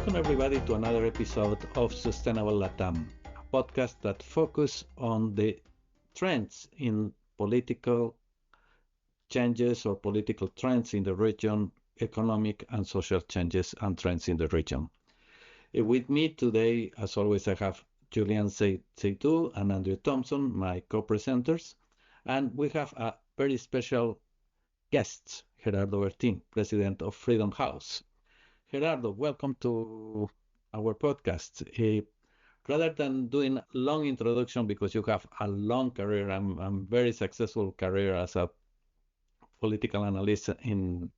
Welcome everybody to another episode of Sustainable Latam, a podcast that focuses on the trends in political changes or political trends in the region, economic and social changes and trends in the region. With me today, as always, I have Julian Seydoux and Andrew Thompson, my co-presenters, and we have a very special guest, Gerardo Berthin, president of Freedom House. Gerardo, welcome to our podcast. Rather than doing a long introduction, because you have a long career and very successful career as a political analyst in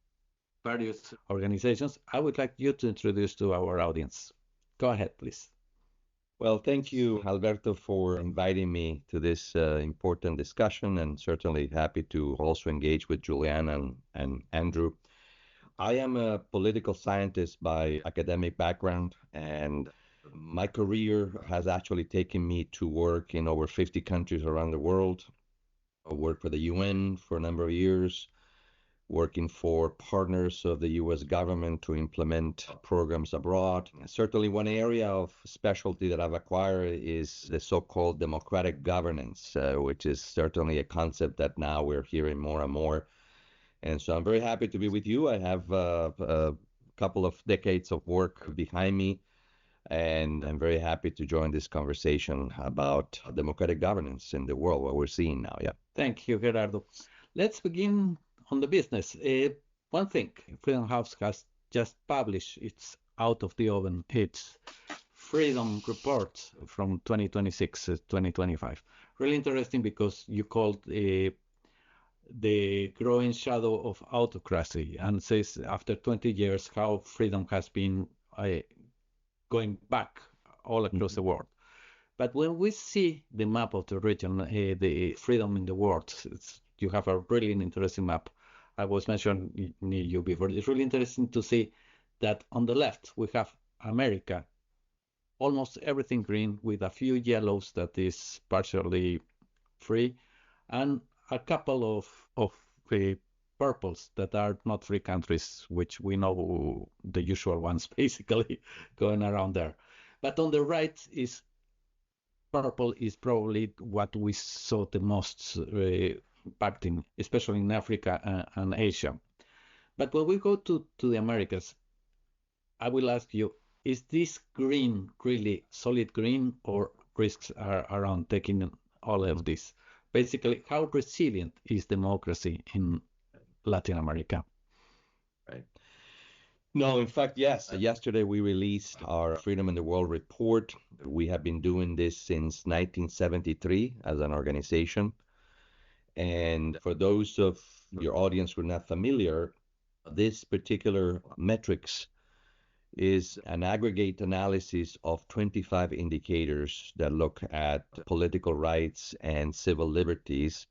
various organizations, I would like you to introduce to our audience. Go ahead, please. Well, thank you, Alberto, for inviting me to this important discussion, and certainly happy to also engage with Julian and Andrew. I am a political scientist by academic background, and my career has actually taken me to work in over 50 countries around the world. I worked for the UN for a number of years, working for partners of the US government to implement programs abroad. Certainly one area of specialty that I've acquired is the so-called democratic governance, which is certainly a concept that now we're hearing more and more. And so I'm very happy to be with you. I have a couple of decades of work behind me, and I'm very happy to join this conversation about democratic governance in the world, what we're seeing now. Yeah. Thank you, Gerardo. Let's begin on the business. One thing, Freedom House has just published its out of the oven, its Freedom Report from 2026, 2025. Really interesting because you called the growing shadow of autocracy, and says after 20 years how freedom has been going back all across the world. But when we see the map of the region, the freedom in the world, you have a really interesting map. I was mentioning you before. It's really interesting to see that on the left we have America, almost everything green with a few yellows that is partially free, and a couple of purples that are not free countries, which we know the usual ones basically going around there. But on the right is purple is probably what we saw the most impacting, especially in Africa and Asia. But when we go to the Americas, I will ask you, is this green really solid green, or risks are around taking all of this? Basically, how resilient is democracy in Latin America? Right. No, in fact, yes. Yesterday we released our Freedom in the World report. We have been doing this since 1973 as an organization. And for those of your audience who are not familiar, this particular metrics is an aggregate analysis of 25 indicators that look at political rights and civil liberties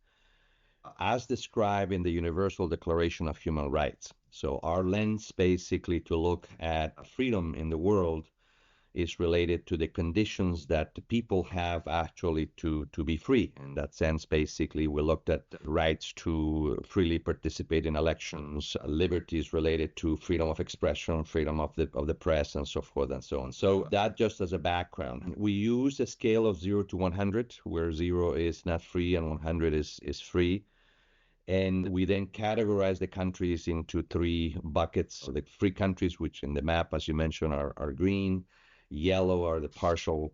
as described in the Universal Declaration of Human Rights. So our lens basically to look at freedom in the world is related to the conditions that the people have actually to be free. In that sense, basically, we looked at rights to freely participate in elections, liberties related to freedom of expression, freedom of the press, and so forth and so on. So that just as a background. We use a scale of 0 to 100, where 0 is not free and 100 is free. And we then categorize the countries into 3 buckets. So the free countries, which in the map, as you mentioned, are green. Yellow are the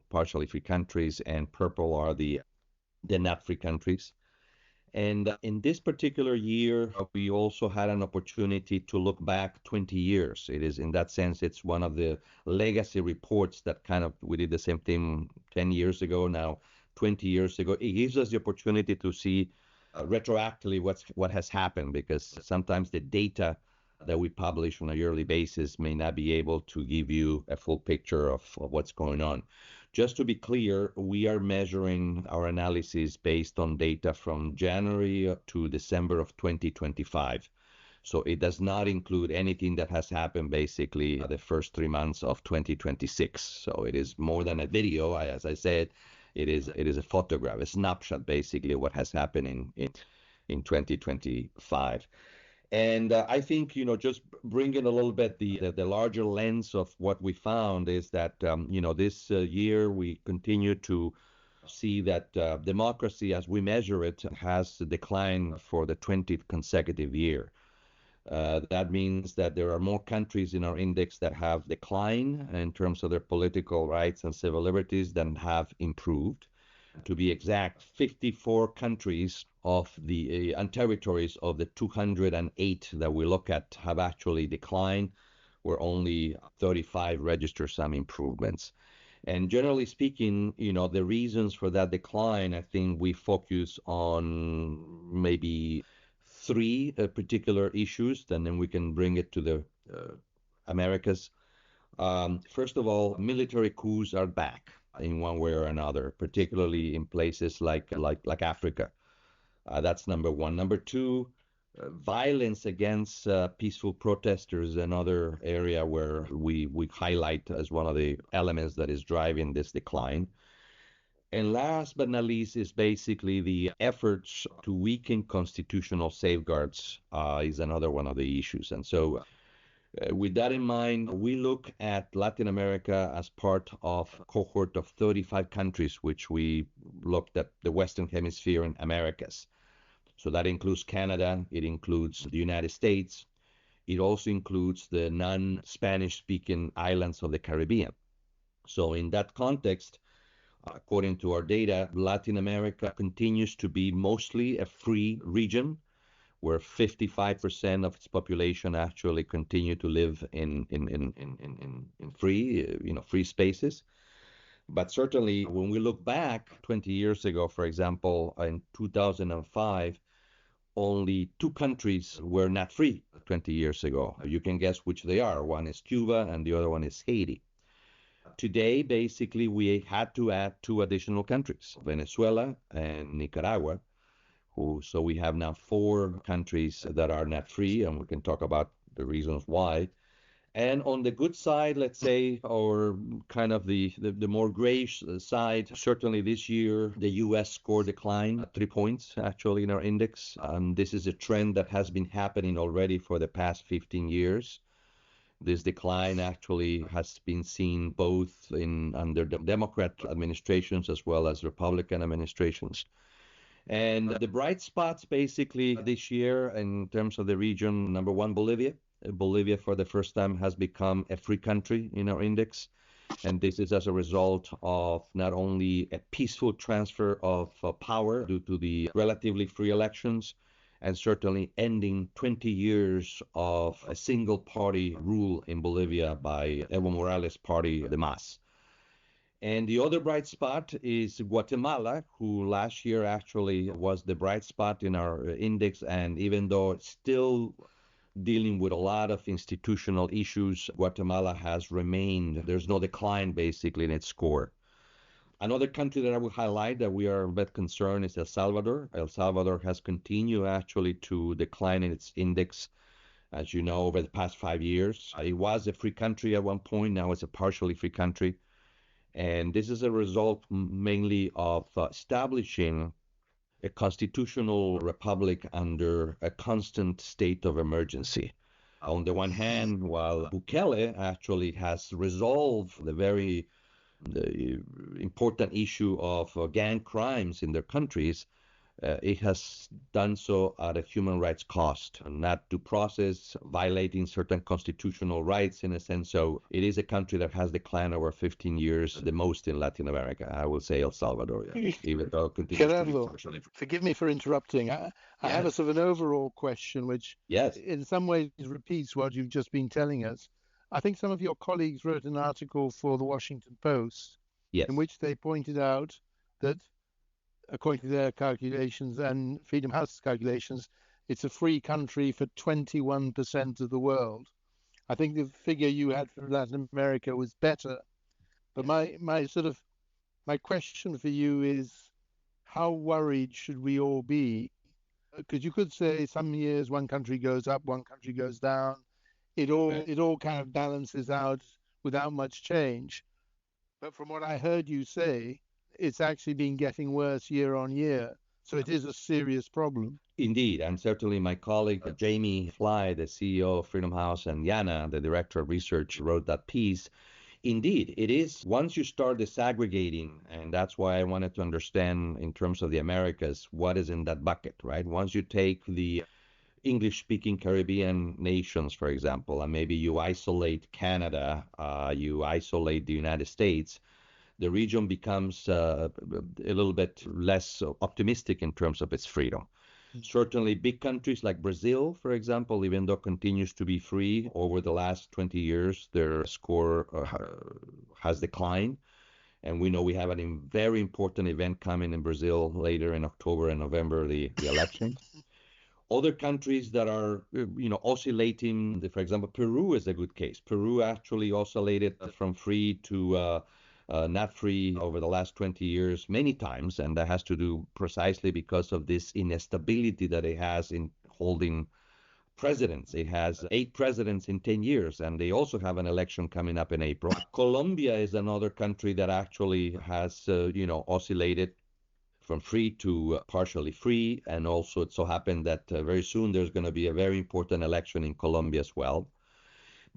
partially free countries, and purple are the not free countries. And in this particular year, we also had an opportunity to look back 20 years. It is, in that sense, it's one of the legacy reports that kind of, we did the same thing 10 years ago, now 20 years ago. It gives us the opportunity to see retroactively what has happened, because sometimes the data that we publish on a yearly basis may not be able to give you a full picture of what's going on. Just to be clear, we are measuring our analysis based on data from January to December of 2025. So it does not include anything that has happened basically the first 3 months of 2026. So it is more than a video. As I said, it is a photograph, a snapshot basically of what has happened in 2025. And I think, just bringing a little bit the larger lens of what we found is that, this year we continue to see that democracy, as we measure it, has declined for the 20th consecutive year. That means that there are more countries in our index that have declined in terms of their political rights and civil liberties than have improved. To be exact, 54 countries of the and territories of the 208 that we look at have actually declined, where only 35 register some improvements. And generally speaking, the reasons for that decline, I think we focus on maybe three particular issues, and then we can bring it to the Americas. First of all, military coups are back in one way or another, particularly in places like Africa. That's number one. Number two, violence against peaceful protesters, another area where we highlight as one of the elements that is driving this decline. And last but not least is basically the efforts to weaken constitutional safeguards is another one of the issues. And so with that in mind, we look at Latin America as part of a cohort of 35 countries, which we looked at the Western Hemisphere and Americas. So that includes Canada, it includes the United States, it also includes the non-Spanish speaking islands of the Caribbean. So in that context, according to our data, Latin America continues to be mostly a free region, where 55% of its population actually continue to live in free spaces. But certainly, when we look back 20 years ago, for example, in 2005, only two countries were not free 20 years ago. You can guess which they are. One is Cuba and the other one is Haiti. Today, basically, we had to add two additional countries, Venezuela and Nicaragua. So we have now four countries that are not free, and we can talk about the reasons why. And on the good side, let's say, or kind of the more grayish side, certainly this year, the U.S. score declined 3 points actually in our index. This is a trend that has been happening already for the past 15 years. This decline actually has been seen both under the Democrat administrations as well as Republican administrations. And the bright spots basically this year in terms of the region, number one, Bolivia. Bolivia for the first time has become a free country in our index. And this is as a result of not only a peaceful transfer of power due to the relatively free elections, and certainly ending 20 years of a single party rule in Bolivia by Evo Morales' party, the MAS. And the other bright spot is Guatemala, who last year actually was the bright spot in our index. And even though it's still dealing with a lot of institutional issues, Guatemala has remained, there's no decline basically in its score. Another country that I would highlight that we are a bit concerned is El Salvador. El Salvador has continued actually to decline in its index, as you know, over the past 5 years. It was a free country at one point, now it's a partially free country. And this is a result mainly of establishing a constitutional republic under a constant state of emergency. On the one hand, while Bukele actually has resolved the important issue of gang crimes in their countries, it has done so at a human rights cost, not due process, violating certain constitutional rights in a sense. So it is a country that has declined over 15 years, the most in Latin America. I will say El Salvador, yeah, even though it continues Gerardo, to be partially free. forgive me for interrupting. I have a sort of an overall question, which Yes. in some ways repeats what you've just been telling us. I think some of your colleagues wrote an article for the Washington Post Yes. in which they pointed out that, according to their calculations and Freedom House's calculations, it's a free country for 21% of the world. I think the figure you had for Latin America was better. But my question for you is, how worried should we all be? Because you could say some years one country goes up, one country goes down. It all kind of balances out without much change. But from what I heard you say, it's actually been getting worse year on year. So it is a serious problem. Indeed, and certainly my colleague Jamie Fly, the CEO of Freedom House, and Yana, the director of research, wrote that piece. Indeed, it is. Once you start disaggregating, and that's why I wanted to understand in terms of the Americas, what is in that bucket, right? Once you take the English-speaking Caribbean nations, for example, and maybe you isolate Canada, you isolate the United States, the region becomes a little bit less optimistic in terms of its freedom. Certainly, big countries like Brazil, for example, even though continues to be free over the last 20 years, their score has declined. And we know we have a very important event coming in Brazil later in October and November, the election. Other countries that are, oscillating, for example, Peru is a good case. Peru actually oscillated from free to not free over the last 20 years many times, and that has to do precisely because of this instability that it has in holding presidents. It has 8 presidents in 10 years, and they also have an election coming up in April. Colombia is another country that actually has, oscillated from free to partially free, and also it so happened that very soon there's going to be a very important election in Colombia as well.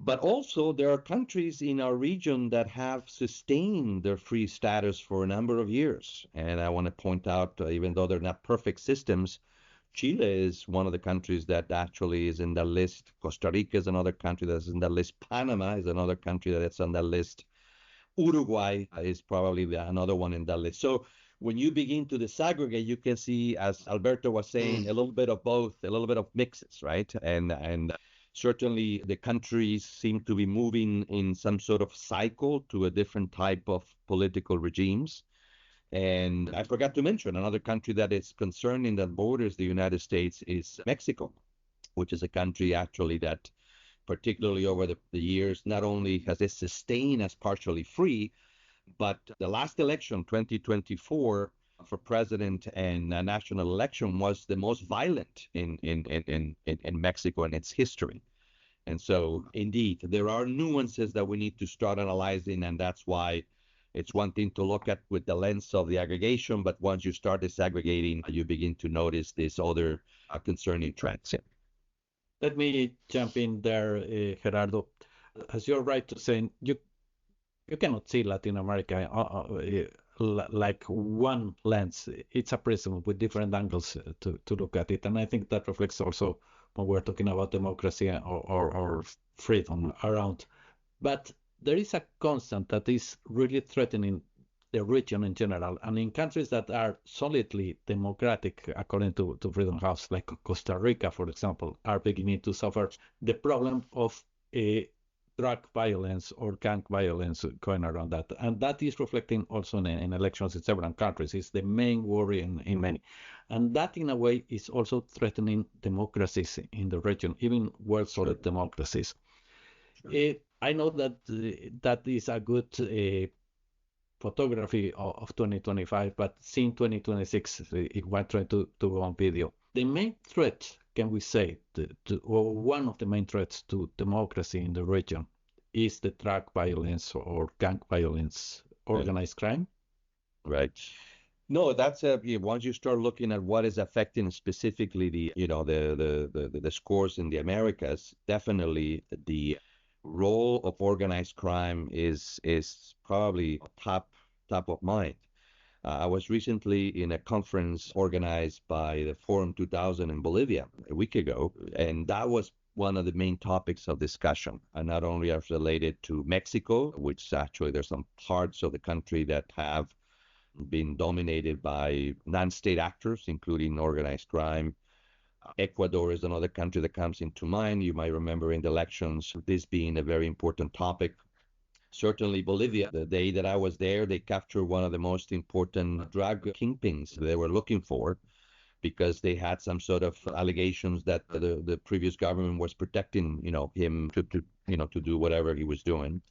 But also, there are countries in our region that have sustained their free status for a number of years. And I want to point out, even though they're not perfect systems, Chile is one of the countries that actually is in the list. Costa Rica is another country that's in the list. Panama is another country that's on the list. Uruguay is probably another one in that list. So when you begin to disaggregate, you can see, as Alberto was saying, a little bit of both, a little bit of mixes, right? And certainly, the countries seem to be moving in some sort of cycle to a different type of political regimes. And I forgot to mention another country that is concerning that borders the United States is Mexico, which is a country actually that, particularly over the years, not only has it sustained as partially free, but the last election, 2024, for president and a national election was the most violent in Mexico in its history. And so, indeed, there are nuances that we need to start analyzing, and that's why it's one thing to look at with the lens of the aggregation, but once you start disaggregating, you begin to notice these other concerning trends. Yeah. Let me jump in there, Gerardo. As you're right to say, you cannot see Latin America like one lens. It's a prism with different angles to look at it. And I think that reflects also when we're talking about democracy or freedom around. But there is a constant that is really threatening the region in general. And in countries that are solidly democratic, according to Freedom House, like Costa Rica, for example, are beginning to suffer the problem of a drug violence or gang violence going around that. And that is reflecting also in elections in several countries. It's the main worry in many. And that, in a way, is also threatening democracies in the region, even well-solid democracies. Sure. I know that that is a good photography of 2025, but seeing 2026, if we're trying to go on video, the main threat, can we say, or one of the main threats to democracy in the region is the drug violence or gang violence, organized crime? Right. No, that's once you start looking at what is affecting specifically the scores in the Americas, definitely the role of organized crime is probably top of mind. I was recently in a conference organized by the Forum 2000 in Bolivia a week ago, and that was one of the main topics of discussion, and not only as related to Mexico, which actually there's some parts of the country that have been dominated by non-state actors, including organized crime. Ecuador is another country that comes into mind. You might remember in the elections, this being a very important topic. Certainly Bolivia, the day that I was there, they captured one of the most important drug kingpins they were looking for, because they had some sort of allegations that the previous government was protecting, him to do whatever he was doing.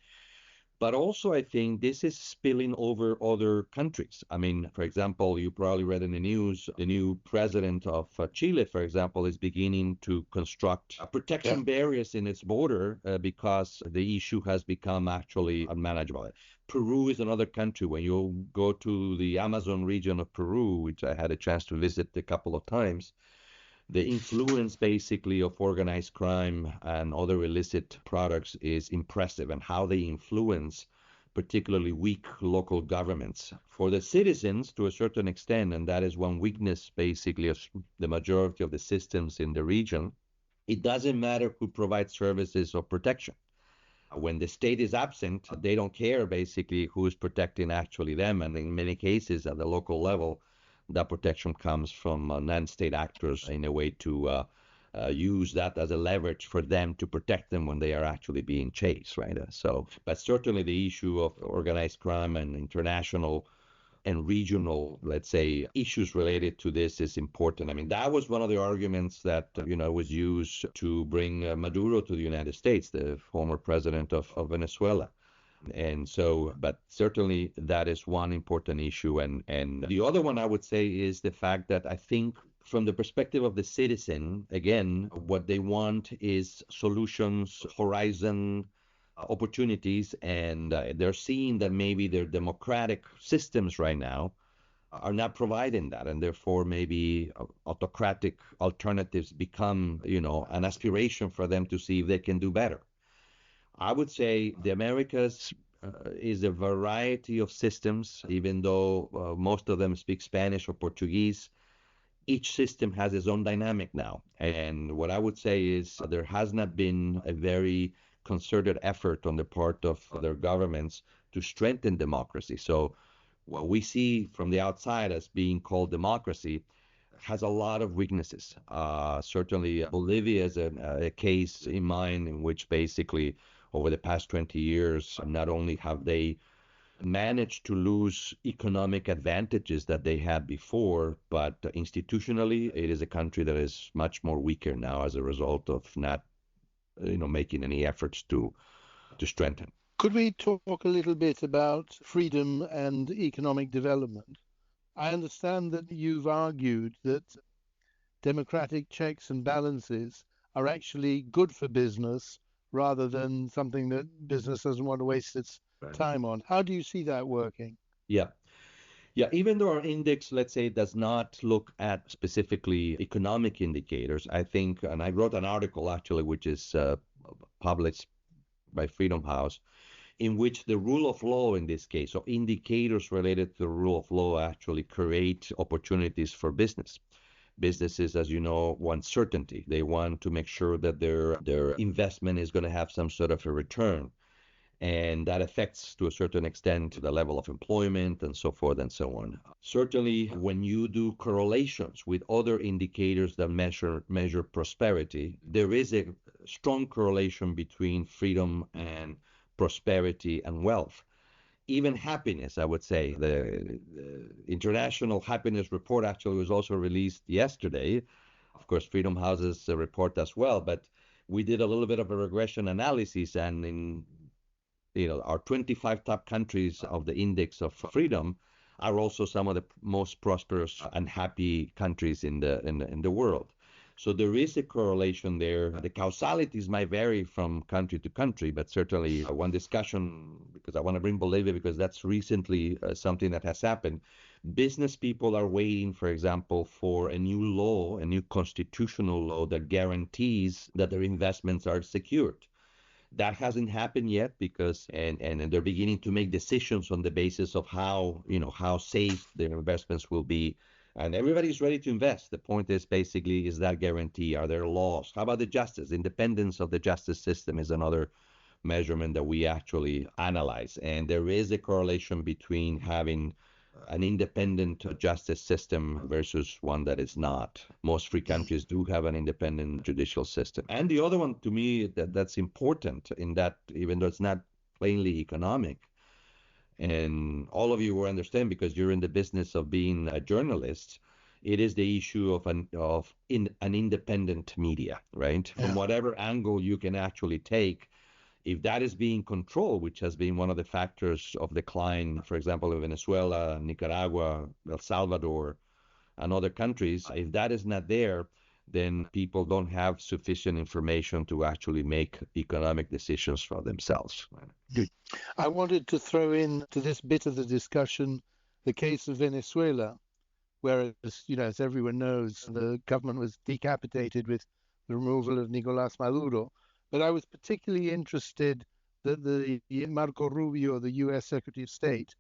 But also, I think this is spilling over other countries. I mean, for example, you probably read in the news, the new president of Chile, for example, is beginning to construct protection barriers in its border because the issue has become actually unmanageable. Peru is another country. When you go to the Amazon region of Peru, which I had a chance to visit a couple of times, the influence basically of organized crime and other illicit products is impressive, and how they influence particularly weak local governments. For the citizens, to a certain extent, and that is one weakness basically of the majority of the systems in the region, it doesn't matter who provides services or protection. When the state is absent, they don't care basically who is protecting actually them. And in many cases at the local level, that protection comes from non-state actors in a way to use that as a leverage for them to protect them when they are actually being chased, right? But certainly the issue of organized crime and international and regional, let's say, issues related to this is important. I mean, that was one of the arguments that, was used to bring Maduro to the United States, the former president of Venezuela. And so, but certainly that is one important issue. And the other one I would say is the fact that I think from the perspective of the citizen, again, what they want is solutions, horizon, opportunities, and they're seeing that maybe their democratic systems right now are not providing that, and therefore maybe autocratic alternatives become, an aspiration for them to see if they can do better. I would say the Americas is a variety of systems, even though most of them speak Spanish or Portuguese. Each system has its own dynamic now. And what I would say is there has not been a very concerted effort on the part of their governments to strengthen democracy. So what we see from the outside as being called democracy has a lot of weaknesses. Certainly, Bolivia is a case in mind in which basically over the past 20 years, not only have they managed to lose economic advantages that they had before, but institutionally, it is a country that is much more weaker now as a result of not, making any efforts to strengthen. Could we talk a little bit about freedom and economic development? I understand that you've argued that democratic checks and balances are actually good for business rather than something that business doesn't want to waste its time on. How do you see that working? Yeah. Yeah, even though our index, let's say, does not look at specifically economic indicators, I think, and I wrote an article actually, which is published by Freedom House, in which the rule of law in this case, or indicators related to the rule of law, actually create opportunities for business. Businesses, as you know, want certainty. They want to make sure that their investment is going to have some sort of a return. And that affects, to a certain extent, the level of employment and so forth and so on. Certainly, when you do correlations with other indicators that measure prosperity, there is a strong correlation between freedom and prosperity and wealth. Even happiness, I would say. The International Happiness Report actually was also released yesterday. Of course, Freedom House's report as well, but we did a little bit of a regression analysis, and in our 25 top countries of the Index of Freedom are also some of the most prosperous and happy countries in the world. So there is a correlation there. The causalities might vary from country to country, but certainly one discussion, because I want to bring Bolivia because that's recently something that has happened. Business people are waiting, for example, for a new law, a new constitutional law that guarantees that their investments are secured. That hasn't happened yet because and they're beginning to make decisions on the basis of how safe their investments will be. And everybody's ready to invest. The point is basically, is that guarantee? Are there laws? How about the justice? Independence of the justice system is another measurement that we actually analyze. And there is a correlation between having an independent justice system versus one that is not. Most free countries do have an independent judicial system. And the other one, to me, that's important in that, even though it's not plainly economic, and all of you will understand because you're in the business of being a journalist, it is the issue of an independent media, right? Yeah. From whatever angle you can actually take, If that is being controlled, which has been one of the factors of decline, for example, in Venezuela, Nicaragua, El Salvador, and other countries, if that is not there, then people don't have sufficient information to actually make economic decisions for themselves. Good. I wanted to throw in to this bit of the discussion the case of Venezuela, where, as everyone knows, the government was decapitated with the removal of Nicolás Maduro. But I was particularly interested that the Marco Rubio, the U.S. Secretary of State,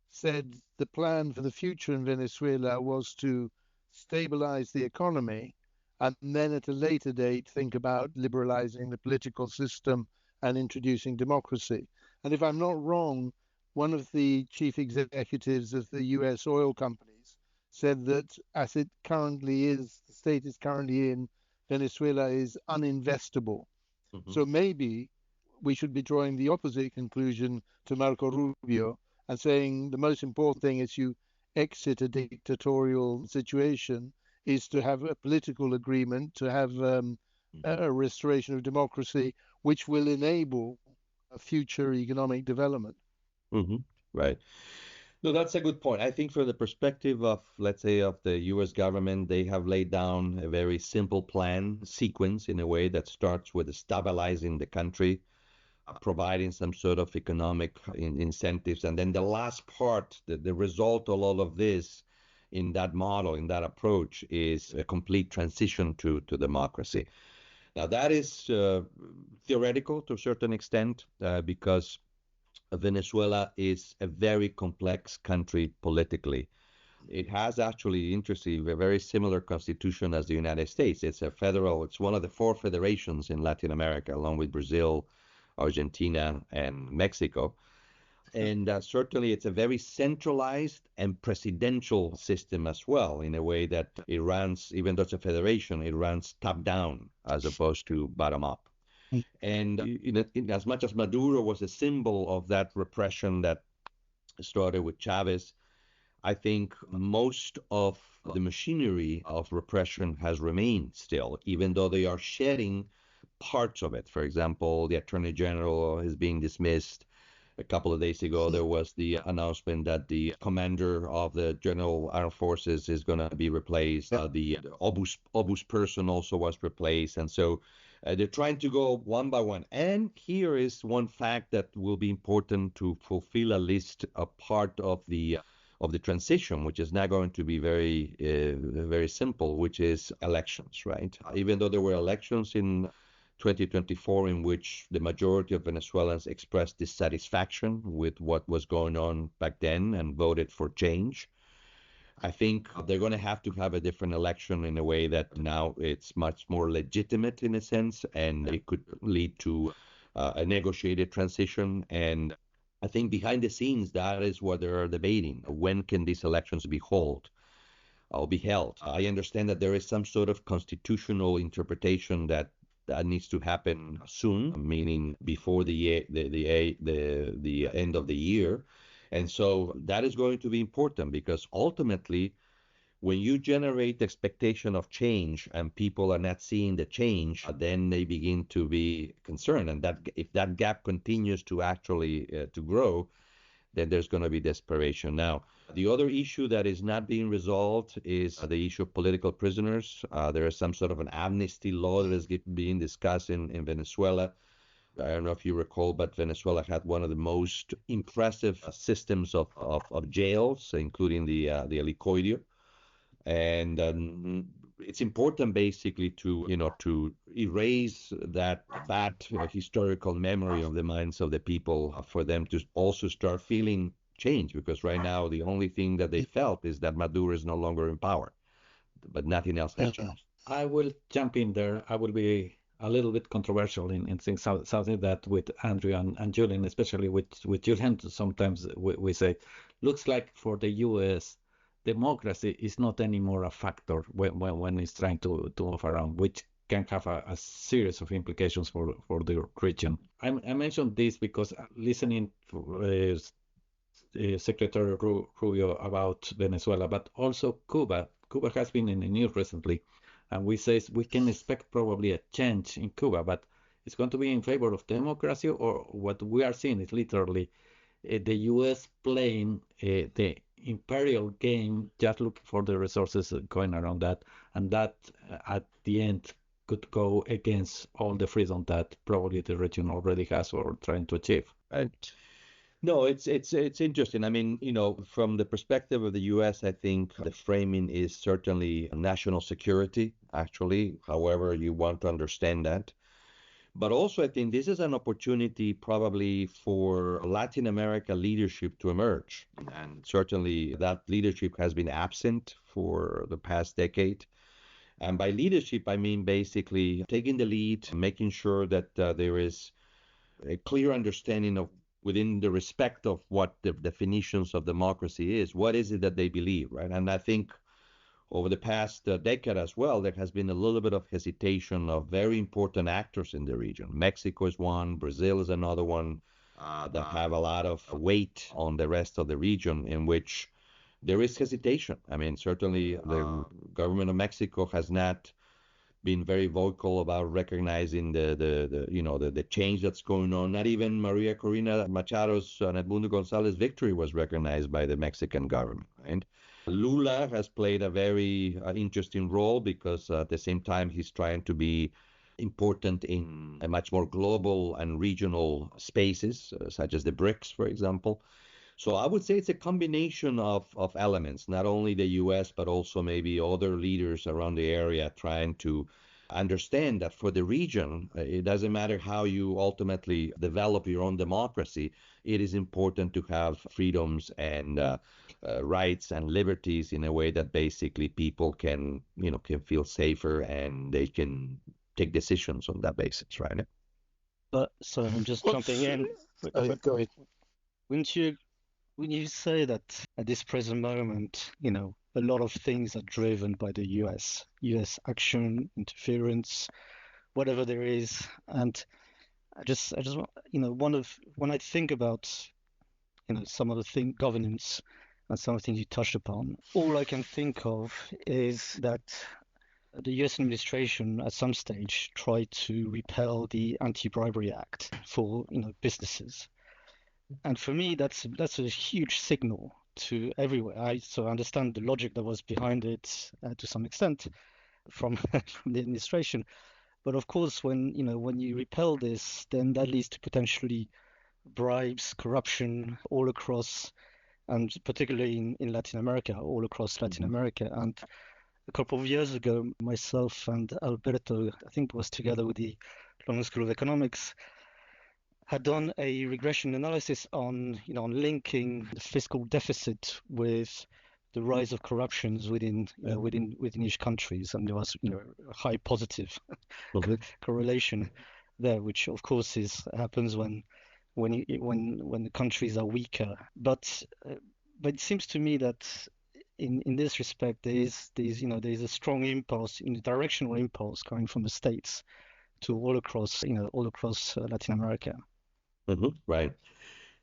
said the plan for the future in Venezuela was to stabilize the economy and then at a later date think about liberalizing the political system and introducing democracy. And if I'm not wrong, one of the chief executives of the US oil companies said that as it currently is, the state is currently in, Venezuela is uninvestable. Mm-hmm. So maybe we should be drawing the opposite conclusion to Marco Rubio and saying the most important thing is you exit a dictatorial situation is to have a political agreement, to have a restoration of democracy, which will enable a future economic development. Mm-hmm. Right. No, that's a good point. I think from the perspective of, let's say, of the U.S. government, they have laid down a very simple plan sequence in a way that starts with stabilizing the country, providing some sort of economic incentives. And then the last part, the result of all of this in that model, in that approach, is a complete transition to democracy. Now, that is theoretical to a certain extent because Venezuela is a very complex country politically. It has actually, interestingly, a very similar constitution as the United States. It's one of the 4 federations in Latin America, along with Brazil, Argentina, and Mexico. And certainly it's a very centralized and presidential system as well, in a way that it runs, even though it's a federation, it runs top down as opposed to bottom up. And in as much as Maduro was a symbol of that repression that started with Chavez, I think most of the machinery of repression has remained still, even though they are shedding parts of it. For example, the Attorney General is being dismissed. A couple of days ago, there was the announcement that the commander of the General Armed Forces is going to be replaced. The obus person also was replaced. And so they're trying to go one by one. And here is one fact that will be important to fulfill at least a part of the transition, which is now going to be very simple, which is elections, right? Even though there were elections in 2024 in which the majority of Venezuelans expressed dissatisfaction with what was going on back then and voted for change, I think they're going to have a different election in a way that now it's much more legitimate in a sense, and it could lead to a negotiated transition. And I think behind the scenes, that is what they're debating. When can these elections be held? I understand that there is some sort of constitutional interpretation that needs to happen soon, meaning before the end of the year. And so that is going to be important because ultimately, when you generate the expectation of change and people are not seeing the change, then they begin to be concerned. And that if that gap continues to actually to grow, then there's going to be desperation. Now, the other issue that is not being resolved is the issue of political prisoners. There is some sort of an amnesty law that is being discussed in Venezuela. I don't know if you recall, but Venezuela had one of the most impressive systems of jails, including the helicoide. And it's important basically to erase that bad historical memory of the minds of the people for them to also start feeling change, because right now the only thing that they felt is that Maduro is no longer in power, but nothing else has changed. I will jump in there. I will be a little bit controversial in saying something that with Andrew and Julian, especially with Julian, sometimes we say, looks like for the U.S., democracy is not anymore a factor when it's trying to move around, which can have a series of implications for the region. I mentioned this because listening to Secretary Rubio about Venezuela, but also Cuba. Cuba has been in the news recently, and we say we can expect probably a change in Cuba, but is going to be in favor of democracy, or what we are seeing is literally the U.S. playing the imperial game, just looking for the resources going around that, and that at the end could go against all the freedom that probably the region already has or trying to achieve. Right. No, it's interesting. I mean, from the perspective of the U.S., I think the framing is certainly national security, actually, however you want to understand that. But also, I think this is an opportunity probably for Latin America leadership to emerge. And certainly that leadership has been absent for the past decade. And by leadership, I mean basically taking the lead, making sure that there is a clear understanding of within the respect of what the definitions of democracy is, what is it that they believe, right? And I think over the past decade as well, there has been a little bit of hesitation of very important actors in the region. Mexico is one, Brazil is another one that have a lot of weight on the rest of the region in which there is hesitation. I mean, certainly the government of Mexico has not been very vocal about recognizing the change that's going on. Not even Maria Corina Machado's and Edmundo Gonzalez victory was recognized by the Mexican government, right? Lula has played a very interesting role because at the same time he's trying to be important in a much more global and regional spaces, such as the BRICS, for example. So I would say it's a combination of elements, not only the U.S., but also maybe other leaders around the area trying to understand that for the region, it doesn't matter how you ultimately develop your own democracy, it is important to have freedoms and rights and liberties in a way that basically people can feel safer and they can take decisions on that basis, right? But so I'm just jumping in. Go ahead. When you say that at this present moment, a lot of things are driven by the US action, interference, whatever there is, and I just when I think about some of the governance and some of the things you touched upon, all I can think of is that the US administration at some stage tried to repeal the Anti-Bribery Act for businesses. And for me, that's a huge signal to everywhere. So I understand the logic that was behind it to some extent from the administration. But of course, when you repel this, then that leads to potentially bribes, corruption all across, and particularly in Latin America, all across Latin America. And a couple of years ago, myself and Alberto, I think was together with the London School of Economics, had done a regression analysis on linking the fiscal deficit with the rise of corruptions within each countries, and there was a high positive correlation there, which of course happens when the countries are weaker. But it seems to me that in this respect there's a strong impulse, directional impulse coming from the states to all across Latin America. Right.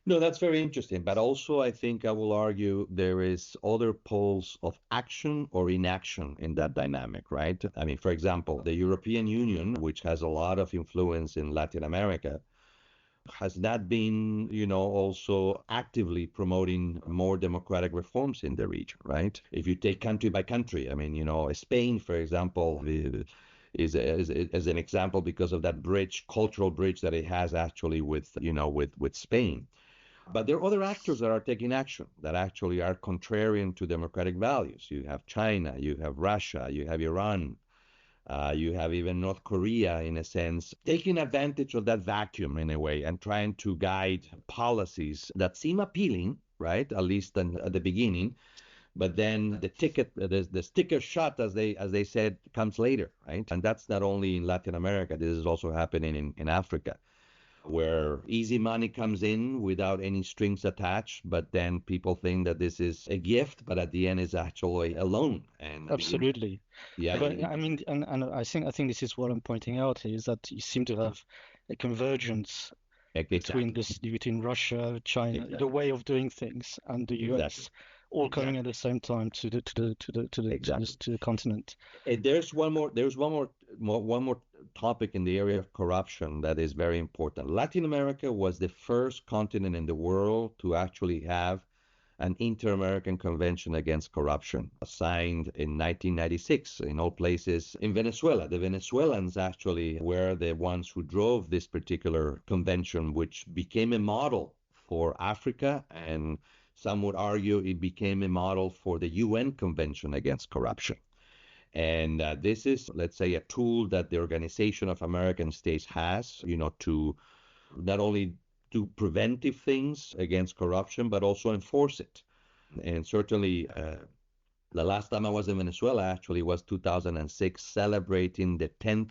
No, that's very interesting. But also, I think I will argue there is other poles of action or inaction in that dynamic, right? I mean, for example, the European Union, which has a lot of influence in Latin America, has not been, also actively promoting more democratic reforms in the region, right? If you take country by country, I mean, Spain, for example, is an example because of that cultural bridge that it has actually with Spain. But there are other actors that are taking action that actually are contrarian to democratic values. You have China, you have Russia, you have Iran, you have even North Korea, in a sense, taking advantage of that vacuum in a way and trying to guide policies that seem appealing, right? At least at the beginning. But then the sticker shot, as they said, comes later, right? And that's not only in Latin America. This is also happening in Africa, where easy money comes in without any strings attached. But then people think that this is a gift, but at the end is actually a loan. And absolutely, yeah. But I mean, and I think this is what I'm pointing out is that you seem to have a convergence between Russia, China, the way of doing things, and the US. All coming at the same time to the continent. There's one more one more topic in the area of corruption that is very important. Latin America was the first continent in the world to actually have an Inter-American Convention Against Corruption, signed in 1996 in all places in Venezuela. The Venezuelans actually were the ones who drove this particular convention, which became a model for Africa, and some would argue it became a model for the UN Convention Against Corruption. And this is, let's say, a tool that the Organization of American States has, to not only do preventive things against corruption, but also enforce it. And certainly, the last time I was in Venezuela actually was 2006, celebrating the 10th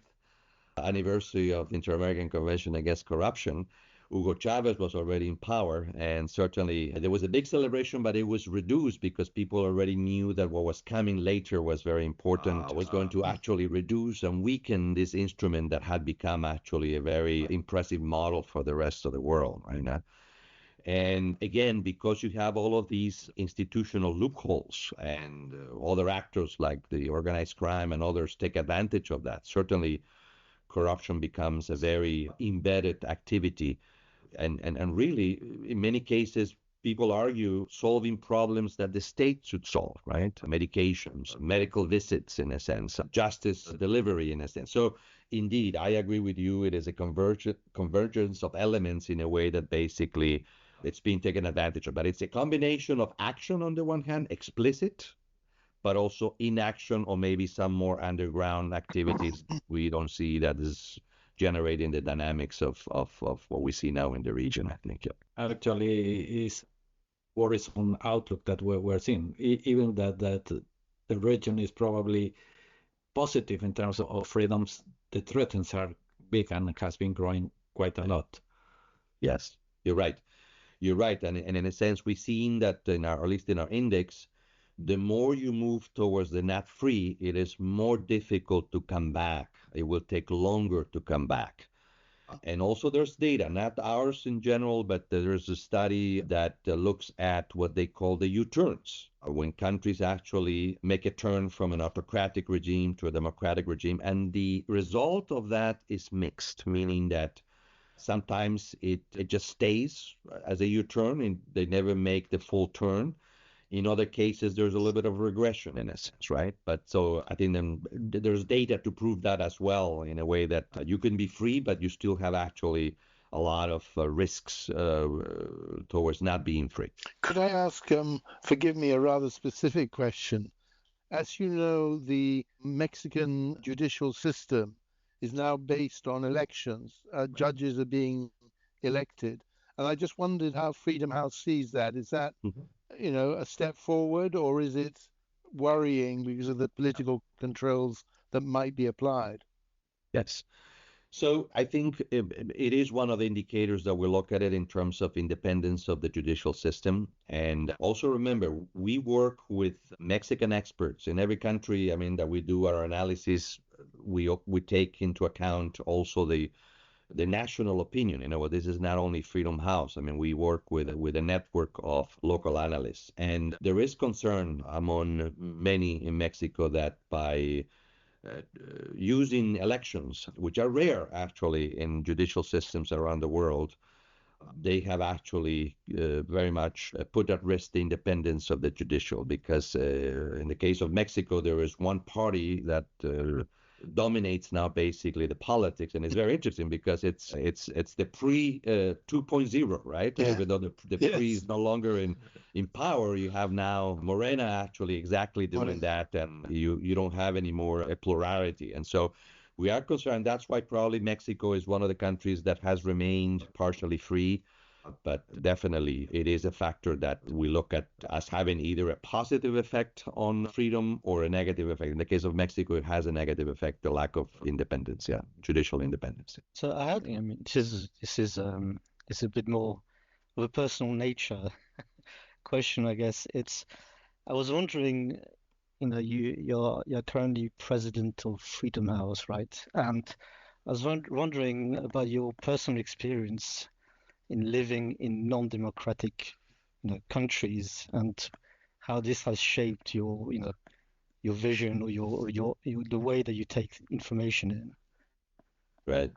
anniversary of the Inter-American Convention Against Corruption. Hugo Chavez was already in power, and certainly there was a big celebration, but it was reduced because people already knew that what was coming later was very important. It was going to actually reduce and weaken this instrument that had become actually a very impressive model for the rest of the world, right? And again, because you have all of these institutional loopholes and other actors like the organized crime and others take advantage of that, certainly corruption becomes a very embedded activity. And really, in many cases, people argue solving problems that the state should solve, right? Medications, medical visits, in a sense, justice delivery, in a sense. So indeed, I agree with you. It is a convergence of elements in a way that basically it's being taken advantage of. But it's a combination of action on the one hand, explicit, but also inaction or maybe some more underground activities we don't see that is generating the dynamics of what we see now in the region, I think. Yeah. Actually, is worrisome outlook that we're seeing, even that the region is probably positive in terms of freedoms. The threats are big and has been growing quite a lot. Yes, you're right. You're right. And in a sense, we've seen that or at least in our index, the more you move towards the not free, it is more difficult to come back. It will take longer to come back. And also there's data, not ours in general, but there's a study that looks at what they call the U-turns, when countries actually make a turn from an autocratic regime to a democratic regime. And the result of that is mixed, meaning that sometimes it just stays as a U-turn and they never make the full turn. In other cases, there's a little bit of regression in a sense, right? But so I think then there's data to prove that as well, in a way that you can be free, but you still have actually a lot of risks towards not being free. Could I ask, forgive me, a rather specific question? As you know, the Mexican judicial system is now based on elections. Judges are being elected. And I just wondered how Freedom House sees that. Is that a step forward, or is it worrying because of the political controls that might be applied? Yes. So I think it is one of the indicators that we look at it in terms of independence of the judicial system. And also remember, we work with Mexican experts in every country. I mean, that we do our analysis, we take into account also the national opinion. This is not only Freedom House. I mean, we work with a network of local analysts. And there is concern among many in Mexico that by using elections, which are rare actually in judicial systems around the world, they have actually very much put at risk the independence of the judicial, because in the case of Mexico, there is one party that dominates now basically the politics, and it's very interesting because it's the pre 2.0, right? Yeah. Even though the pre is no longer in power, you have now Morena actually exactly doing that, and you don't have any more a plurality. And so we are concerned. That's why probably Mexico is one of the countries that has remained partially free. But definitely it is a factor that we look at as having either a positive effect on freedom or a negative effect. In the case of Mexico, it has a negative effect, the lack of independence, judicial independence. So this is a bit more of a personal nature question, I guess. I was wondering, you're currently president of Freedom House, right? And I was wondering about your personal experience in living in non-democratic countries, and how this has shaped your your vision or the way that you take information in? Right.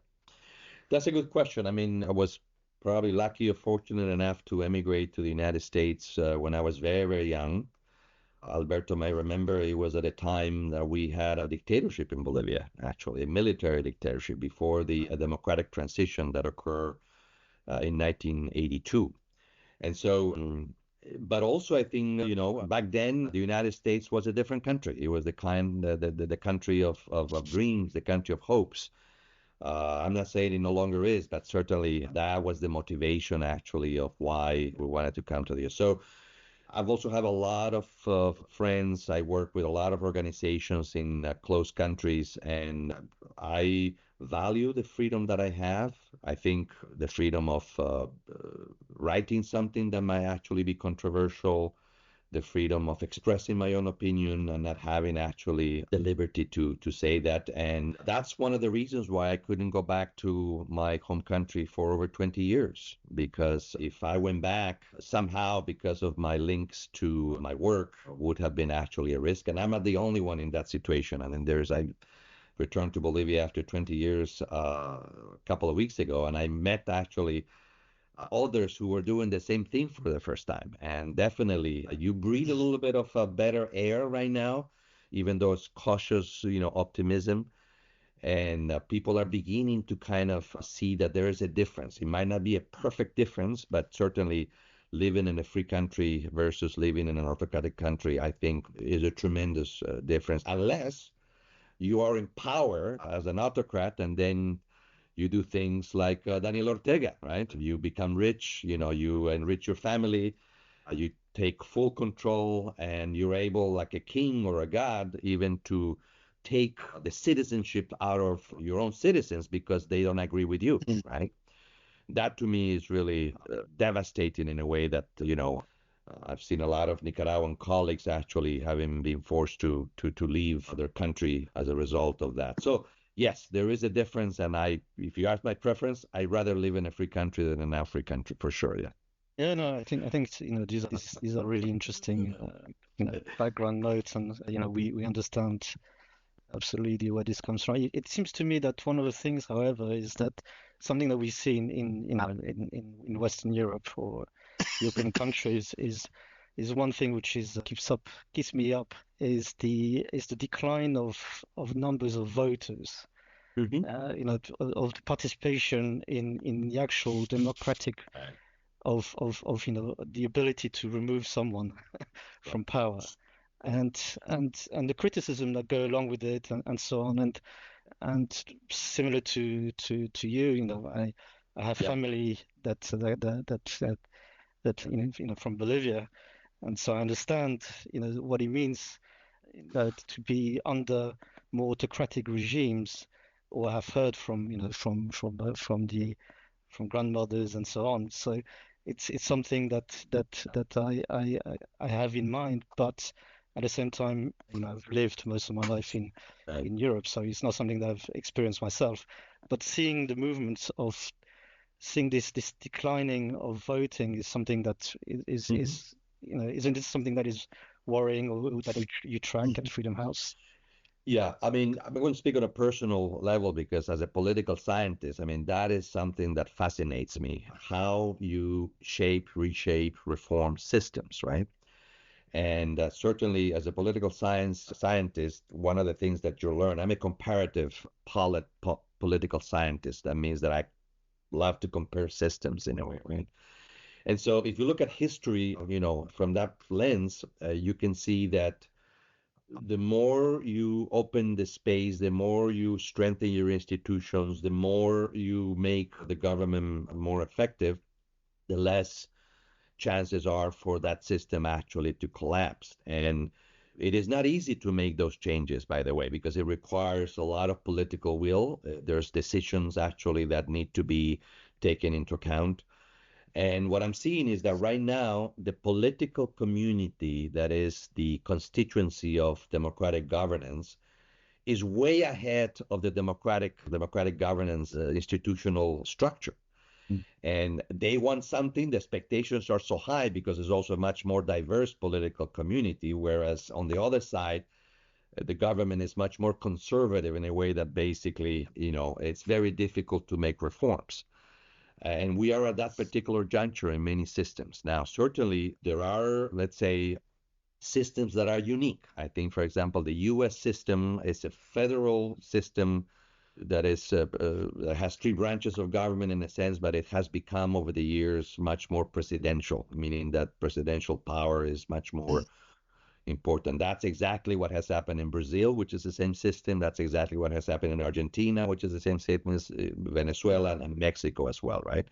That's a good question. I mean, I was probably lucky or fortunate enough to emigrate to the United States when I was very, very young. Alberto may remember it was at a time that we had a dictatorship in Bolivia, actually, a military dictatorship before the democratic transition that occurred in 1982. And so, but also I think, back then the United States was a different country. It was the country of dreams, the country of hopes. I'm not saying it no longer is, but certainly that was the motivation actually of why we wanted to come to the US. So I've also have a lot of friends. I work with a lot of organizations in close countries, and I value the freedom that I have. I think the freedom of writing something that might actually be controversial, the freedom of expressing my own opinion and not having actually the liberty to say that. And that's one of the reasons why I couldn't go back to my home country for over 20 years. Because if I went back somehow because of my links to my work would have been actually a risk. And I'm not the only one in that situation. I mean, I returned to Bolivia after 20 years a couple of weeks ago, and I met actually others who were doing the same thing for the first time. And definitely, you breathe a little bit of a better air right now, even though it's cautious, optimism. And people are beginning to kind of see that there is a difference. It might not be a perfect difference, but certainly living in a free country versus living in an autocratic country, I think, is a tremendous difference. Unless you are in power as an autocrat and then you do things like Daniel Ortega, right? You become rich, you enrich your family, you take full control, and you're able, like a king or a god, even to take the citizenship out of your own citizens because they don't agree with you, right? That to me is really devastating in a way that, I've seen a lot of Nicaraguan colleagues actually having been forced to leave their country as a result of that. So yes, there is a difference, and if you ask my preference, I'd rather live in a free country than an free country for sure. Yeah. Yeah, no, I think these are really interesting background notes, and we understand absolutely where this comes from. It seems to me that one of the things, however, is that something that we see in Western Europe or European countries is one thing which keeps me up is the decline of numbers of voters. Mm-hmm. Of the participation in the actual democratic of the ability to remove someone from power, and the criticism that go along with it, and so on, and similar to you, I have family that from Bolivia, and so I understand what it means to be under more autocratic regimes, or have heard from from grandmothers and so on. So it's something that I have in mind, but at the same time, I've lived most of my life in Europe, so it's not something that I've experienced myself. But seeing the movements of seeing this declining of voting is something that is isn't it something that is worrying, or that you track at Freedom House? Yeah, I mean, I'm going to speak on a personal level because as a political scientist, I mean, that is something that fascinates me, how you shape, reshape, reform systems, right? And certainly as a political scientist, one of the things that you learn, I'm a comparative political scientist. That means that I love to compare systems in a way, right? And so if you look at history, from that lens, you can see that the more you open the space, the more you strengthen your institutions, the more you make the government more effective, the less chances are for that system actually to collapse. And it is not easy to make those changes, by the way, because it requires a lot of political will. There's decisions actually that need to be taken into account. And what I'm seeing is that right now, the political community that is the constituency of democratic governance is way ahead of the democratic governance institutional structure. And they want something, the expectations are so high because there's also a much more diverse political community, whereas on the other side, the government is much more conservative in a way that basically, it's very difficult to make reforms. And we are at that particular juncture in many systems. Now, certainly there are, let's say, systems that are unique. I think, for example, the U.S. system is a federal system that has three branches of government in a sense, but it has become over the years much more presidential, meaning that presidential power is much more important. That's exactly what has happened in Brazil, which is the same system. That's exactly what has happened in Argentina, which is the same system as Venezuela and Mexico as well, right?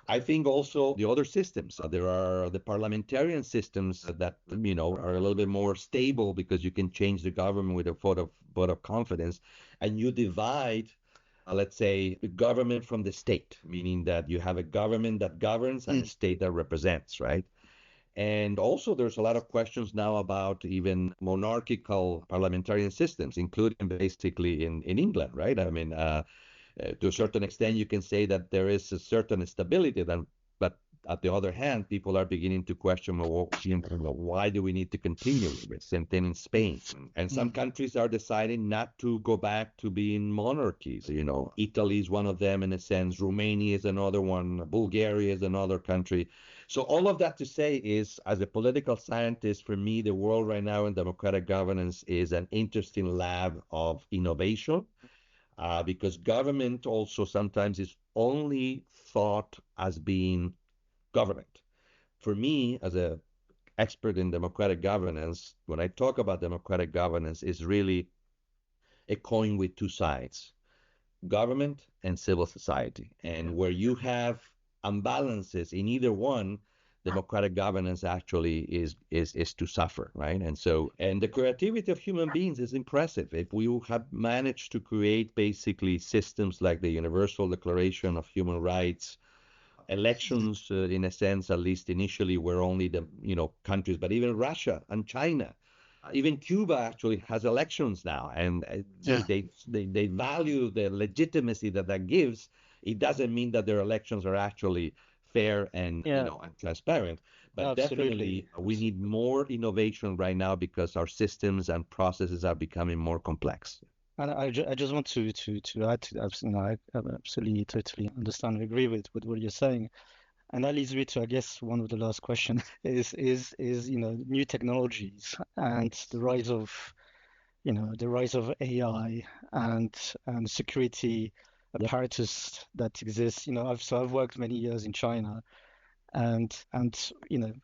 I think also the other systems, there are the parliamentarian systems that, are a little bit more stable because you can change the government with a vote of confidence, and you divide, let's say, the government from the state, meaning that you have a government that governs and a state that represents, right? And also, there's a lot of questions now about even monarchical parliamentarian systems, including basically in England, right? I mean, to a certain extent, you can say that there is a certain stability, then, but at the other hand, people are beginning to question, well, why do we need to continue with this? Same thing in Spain. And some countries are deciding not to go back to being monarchies. Italy is one of them in a sense. Romania is another one. Bulgaria is another country. So all of that to say is, as a political scientist, for me, the world right now in democratic governance is an interesting lab of innovation. Because government also sometimes is only thought as being government. For me, as an expert in democratic governance, when I talk about democratic governance, is really a coin with two sides, government and civil society. And where you have imbalances in either one, democratic governance actually is to suffer, right? And the creativity of human beings is impressive. If we have managed to create basically systems like the Universal Declaration of Human Rights, elections, in a sense, at least initially, were only the countries, but even Russia and China, even Cuba actually has elections now, and they value the legitimacy that gives. It doesn't mean that their elections are actually fair and and transparent, but definitely we need more innovation right now because our systems and processes are becoming more complex. And I just want to add to that. I absolutely, totally understand and agree with what you're saying. And that leads me to, I guess, one of the last questions is new technologies and the rise of AI and security apparatus that exists. I've worked many years in China, and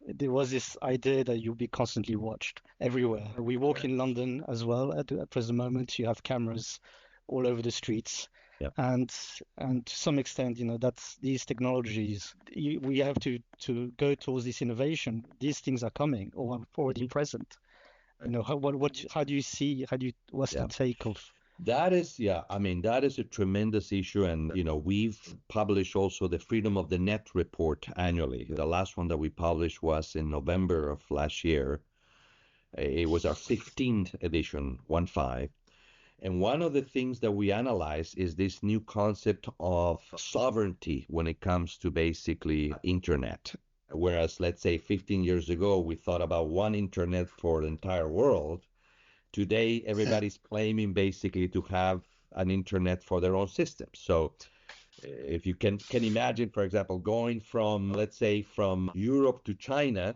there was this idea that you'll be constantly watched everywhere. We walk in London as well at the present moment. You have cameras all over the streets. Yep. And to some extent, that's these technologies. We have to go towards this innovation. These things are coming or are already present. How do you see? What's the take of? That is, that is a tremendous issue. And, we've published also the Freedom of the Net report annually. The last one that we published was in November of last year. It was our 15th edition, 1-5. And one of the things that we analyze is this new concept of sovereignty when it comes to basically internet. Whereas, let's say 15 years ago, we thought about one internet for the entire world. Today, everybody's claiming basically to have an internet for their own system. So if you can imagine, for example, going from, let's say, from Europe to China,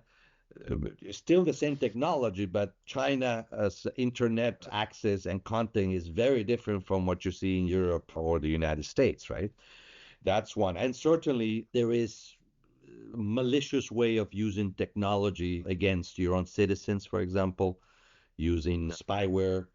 still the same technology, but China's internet access and content is very different from what you see in Europe or the United States, right? That's one. And certainly there is a malicious way of using technology against your own citizens, for example, using spyware,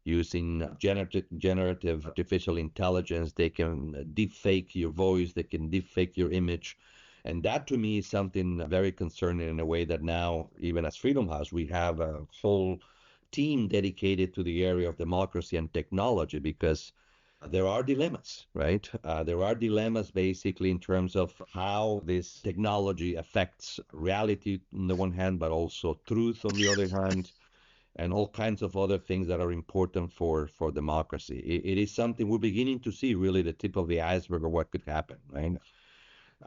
using generative artificial intelligence. They can deepfake your voice, they can deepfake your image. And that to me is something very concerning in a way that now, even as Freedom House, we have a whole team dedicated to the area of democracy and technology because there are dilemmas, right? There are dilemmas basically in terms of how this technology affects reality on the one hand, but also truth on the other hand, and all kinds of other things that are important for democracy. It is something we're beginning to see really the tip of the iceberg of what could happen, right?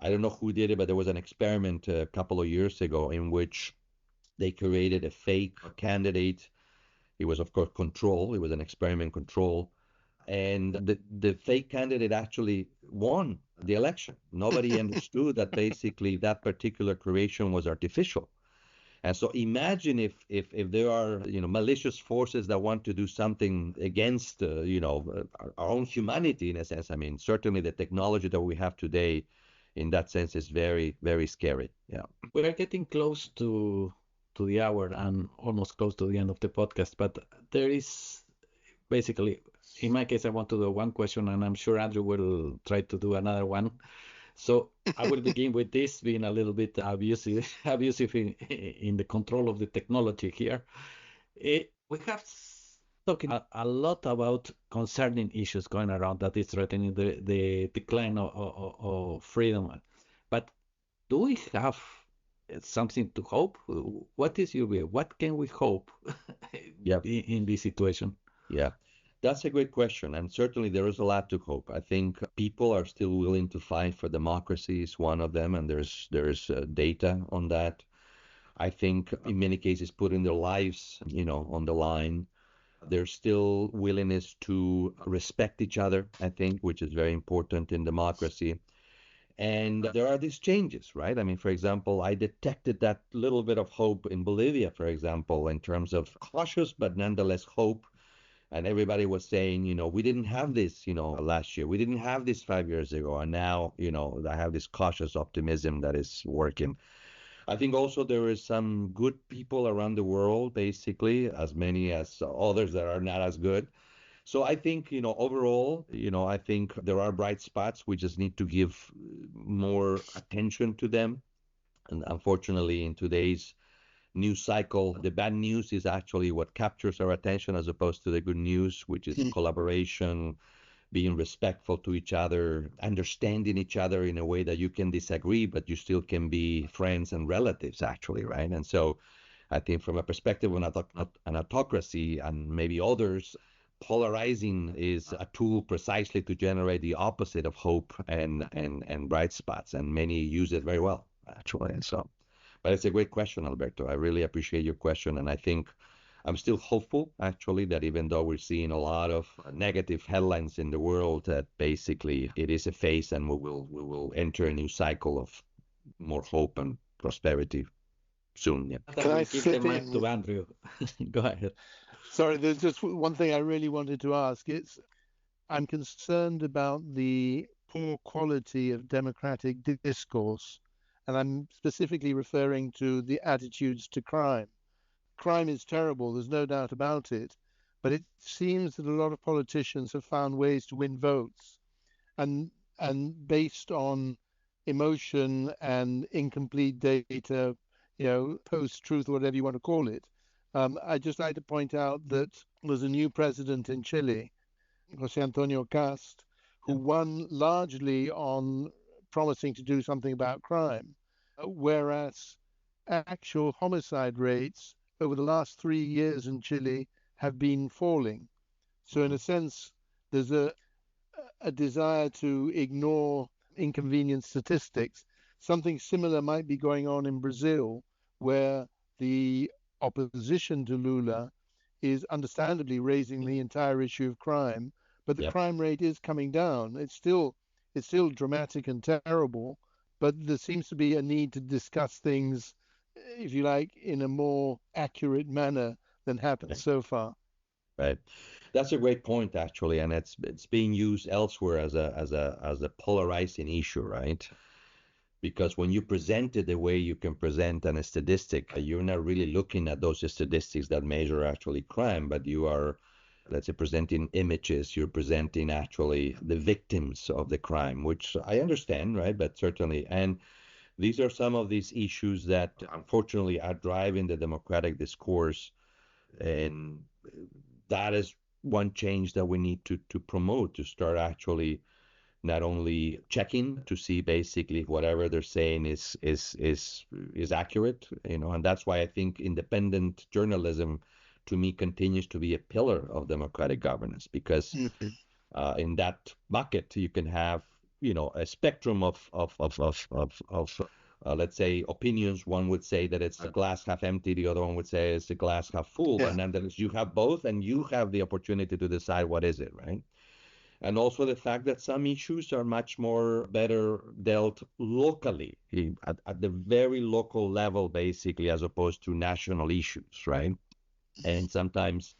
I don't know who did it, but there was an experiment a couple of years ago in which they created a fake candidate It was, of course, control. It was an experiment control. And the fake candidate actually won the election. Nobody understood that basically that particular creation was artificial. And so imagine if there are malicious forces that want to do something against our own humanity in a sense. I mean, certainly the technology that we have today, in that sense, is very, very scary. Yeah, We are getting close to the hour and almost close to the end of the podcast, but there is basically, in my case, I want to do one question, and I'm sure Andrew will try to do another one. So I will begin with this being a little bit abusive in the control of the technology here. We have talking a lot about concerning issues going around that is threatening the decline of freedom. But do we have something to hope? What is your view? What can we hope yeah, in this situation? yeah. That's a great question, and certainly there is a lot to hope. I think people are still willing to fight for democracy is one of them, and there's data on that. I think in many cases putting their lives, on the line. There's still willingness to respect each other, I think, which is very important in democracy. And there are these changes, right? I mean, for example, I detected that little bit of hope in Bolivia, for example, in terms of cautious but nonetheless hope. And everybody was saying, we didn't have this, last year. We didn't have this 5 years ago. And now, I have this cautious optimism that is working. I think also there is some good people around the world, basically, as many as others that are not as good. So I think, overall, I think there are bright spots. We just need to give more attention to them. And unfortunately, in today's news cycle, the bad news is actually what captures our attention as opposed to the good news, which is collaboration, being respectful to each other, understanding each other in a way that you can disagree, but you still can be friends and relatives, actually, right? And so I think from a perspective of an autocracy and maybe others, polarizing is a tool precisely to generate the opposite of hope and bright spots, and many use it very well, actually. And so, but it's a great question, Alberto. I really appreciate your question, and I think I'm still hopeful, actually, that even though we're seeing a lot of negative headlines in the world, that basically it is a phase, and we will enter a new cycle of more hope and prosperity soon. Yeah. Can I give the fit mic in? to Andrew? Go ahead. Sorry, there's just one thing I really wanted to ask. I'm concerned about the poor quality of democratic discourse, and I'm specifically referring to the attitudes to crime. Crime is terrible, there's no doubt about it, but it seems that a lot of politicians have found ways to win votes, and based on emotion and incomplete data, post-truth, whatever you want to call it. I'd just like to point out that there's a new president in Chile, Jose Antonio Cast, who won largely on promising to do something about crime, whereas actual homicide rates over the last 3 years in Chile have been falling. So in a sense, there's a desire to ignore inconvenient statistics. Something similar might be going on in Brazil, where the opposition to Lula is understandably raising the entire issue of crime, but the crime rate is coming down. It's still dramatic and terrible, but there seems to be a need to discuss things, if you like, in a more accurate manner than happened so far. Right. That's a great point, actually, and it's being used elsewhere as a polarizing issue, right? Because when you present it the way you can present a statistic, you're not really looking at those statistics that measure actually crime, but you are, let's say, presenting images. You're presenting actually the victims of the crime, which I understand, right? But certainly, and these are some of these issues that unfortunately are driving the democratic discourse, and that is one change that we need to promote, to start actually not only checking to see basically whatever they're saying is accurate, and that's why I think independent journalism to me continues to be a pillar of democratic governance, because in that bucket you can have a spectrum of let's say, opinions. One would say that it's a glass half empty, the other one would say it's a glass half full. Yeah. And then you have both, and you have the opportunity to decide what is it, right? And also the fact that some issues are much more better dealt locally, at the very local level, basically, as opposed to national issues, right? And sometimes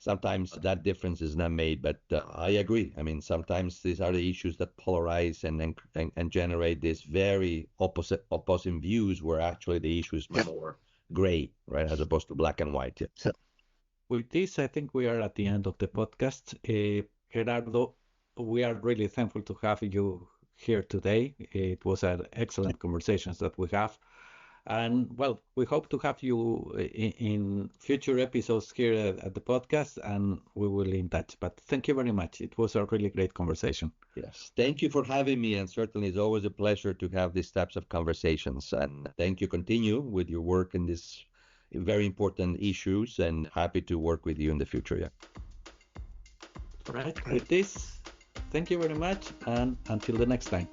that difference is not made. But I agree. I mean, sometimes these are the issues that polarize and generate these very opposing views, where actually the issue is more gray, right, as opposed to black and white. So, With this, I think we are at the end of the podcast. Gerardo, we are really thankful to have you here today. It was an excellent conversations that we have. And well, we hope to have you in future episodes here at the podcast, and we will in touch. But thank you very much. It was a really great conversation. Yes, thank you for having me, and certainly it's always a pleasure to have these types of conversations. And thank you. Continue with your work in these very important issues, and happy to work with you in the future. Yeah. All right. With this, thank you very much, and until the next time.